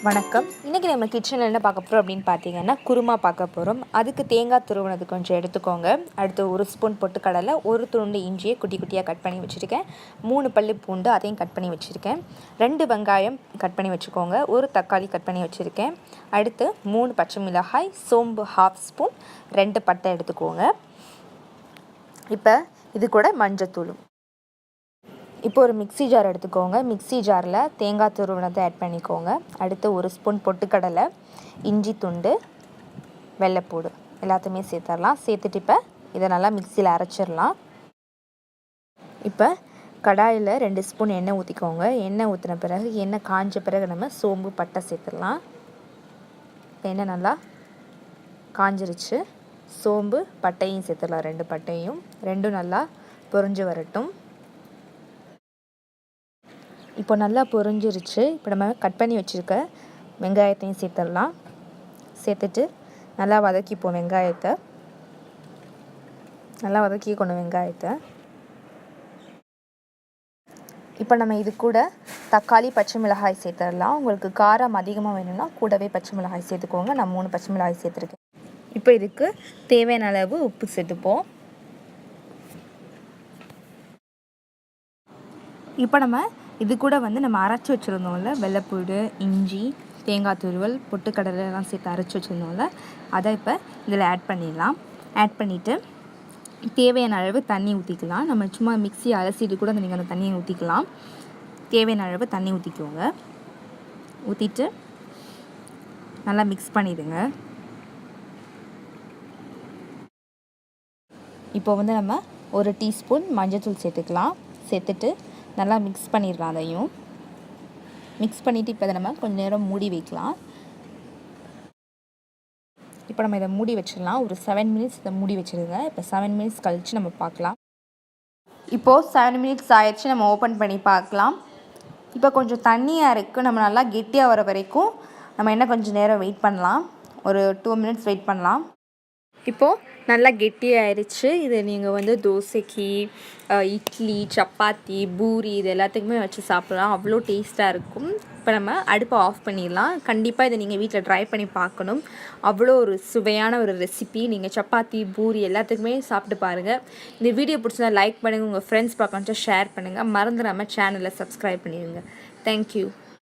வணக்கம். இன்றைக்கி நம்ம கிச்சனில் என்ன பார்க்க போகிறோம் அப்படின்னு பார்த்தீங்கன்னா குருமா பார்க்க போகிறோம். அதுக்கு தேங்காய் துருவினது கொஞ்சம் எடுத்துக்கோங்க. அடுத்து 1 ஸ்பூன் பொட்டுக்கடலை, 1 துண்டு இஞ்சியை குட்டி குட்டியாக கட் பண்ணி வச்சுருக்கேன். 3 பல்லு பூண்டு அதையும் கட் பண்ணி வச்சுருக்கேன். 2 வெங்காயம் கட் பண்ணி வச்சுக்கோங்க. 1 தக்காளி கட் பண்ணி வச்சுருக்கேன். அடுத்து 3 பச்சை மிளகாய், சோம்பு 1/2 ஸ்பூன், 2 பட்டை எடுத்துக்கோங்க. இப்போ இது கூட மஞ்சத்தூளும். இப்போ ஒரு மிக்ஸி ஜார் எடுத்துக்கோங்க. மிக்ஸி ஜாரில் தேங்காய் துருவினதை ஆட் பண்ணிக்கோங்க. அடுத்து 1 ஸ்பூன் பொட்டுக்கடலை, இஞ்சி துண்டு, வெள்ளைப்பூடு எல்லாத்தையுமே சேர்த்துடலாம். சேர்த்துட்டு இப்போ இதை நல்லா மிக்சியில் அரைச்சிடலாம். இப்போ கடாயில் 2 ஸ்பூன் எண்ணெய் ஊற்றிக்கோங்க. எண்ணெய் ஊற்றின பிறகு எண்ணெய் காஞ்ச பிறகு நம்ம சோம்பு பட்டை சேர்த்துடலாம். இப்போ எண்ணெய் நல்லா காஞ்சிருச்சு. சோம்பு பட்டையும் சேர்த்துடலாம். 2 பட்டையும், ரெண்டும் நல்லா பொரிஞ்சு வரட்டும். இப்போ நல்லா பொரிஞ்சிருச்சு. இப்போ நம்ம கட் பண்ணி வச்சுருக்க வெங்காயத்தையும் சேர்த்துடலாம். சேர்த்துட்டு நல்லா வதக்கிப்போம். வெங்காயத்தை நல்லா வதக்கிக்கணும். வெங்காயத்தை இப்போ நம்ம இது கூட தக்காளி, பச்சை மிளகாய் சேர்த்துடலாம். உங்களுக்கு காரம் அதிகமாக வேணும்னா கூடவே பச்சை மிளகாய் சேர்த்துக்கோங்க. நான் 3 பச்சை மிளகாய் சேர்த்துருக்கேன். இப்போ இதுக்கு தேவையான அளவு உப்பு சேர்த்துப்போம். இப்போ நம்ம இது கூட நம்ம அரைச்சி வச்சுருந்தோம்ல, வெள்ளைப்பூடு, இஞ்சி, தேங்காய் துருவல், பொட்டுக்கடலை எல்லாம் சேர்த்து அரைச்சி வச்சுருந்தோம்ல, அதை இப்போ இதில் ஆட் பண்ணிடலாம். ஆட் பண்ணிவிட்டு தேவையான அளவு தண்ணி ஊற்றிக்கலாம். நம்ம சும்மா மிக்ஸி அலசிட்டு கூட நீங்கள் அந்த தண்ணியை ஊற்றிக்கலாம். தேவையான அளவு தண்ணி ஊற்றிக்கோங்க. ஊற்றிட்டு நல்லா மிக்ஸ் பண்ணிடுங்க. இப்போ நம்ம 1 டீஸ்பூன் மஞ்சள்தூள் சேர்த்துக்கலாம். சேர்த்துட்டு நல்லா மிக்ஸ் பண்ணிடலாம். அதையும் மிக்ஸ் பண்ணிவிட்டு இப்போ நம்ம கொஞ்சம் நேரம் மூடி வைக்கலாம். இப்போ நம்ம இதை மூடி வச்சிடலாம். ஒரு 7 மினிட்ஸ் இதை மூடி வச்சுருங்க. இப்போ 7 மினிட்ஸ் கழித்து நம்ம பார்க்கலாம். இப்போது 7 மினிட்ஸ் ஆயிடுச்சு. நம்ம ஓப்பன் பண்ணி பார்க்கலாம். இப்போ கொஞ்சம் தண்ணியாக இருக்குது. நம்ம நல்லா கெட்டியாக வர வரைக்கும் நம்ம என்ன கொஞ்சம் நேரம் வெயிட் பண்ணலாம். ஒரு 2 மினிட்ஸ் வெயிட் பண்ணலாம். இப்போது நல்லா கெட்டியாகிடுச்சு. இது நீங்கள் தோசைக்கு, இட்லி, சப்பாத்தி, பூரி இது எல்லாத்துக்குமே வச்சு சாப்பிட்லாம். அவ்வளோ டேஸ்ட்டாக இருக்கும். இப்போ நம்ம அடுப்பை ஆஃப் பண்ணிடலாம். கண்டிப்பாக இதை நீங்கள் வீட்டில் ட்ரை பண்ணி பார்க்கணும். அவ்வளோ ஒரு சுவையான ஒரு ரெசிபி. நீங்கள் சப்பாத்தி, பூரி எல்லாத்துக்குமே சாப்பிட்டு பாருங்கள். இந்த வீடியோ பிடிச்சதா லைக் பண்ணுங்கள். உங்கள் ஃப்ரெண்ட்ஸ் பார்க்கணுச்சா ஷேர் பண்ணுங்கள். மறந்துடாமல் சேனலை சப்ஸ்கிரைப் பண்ணிடுங்க. தேங்க்யூ.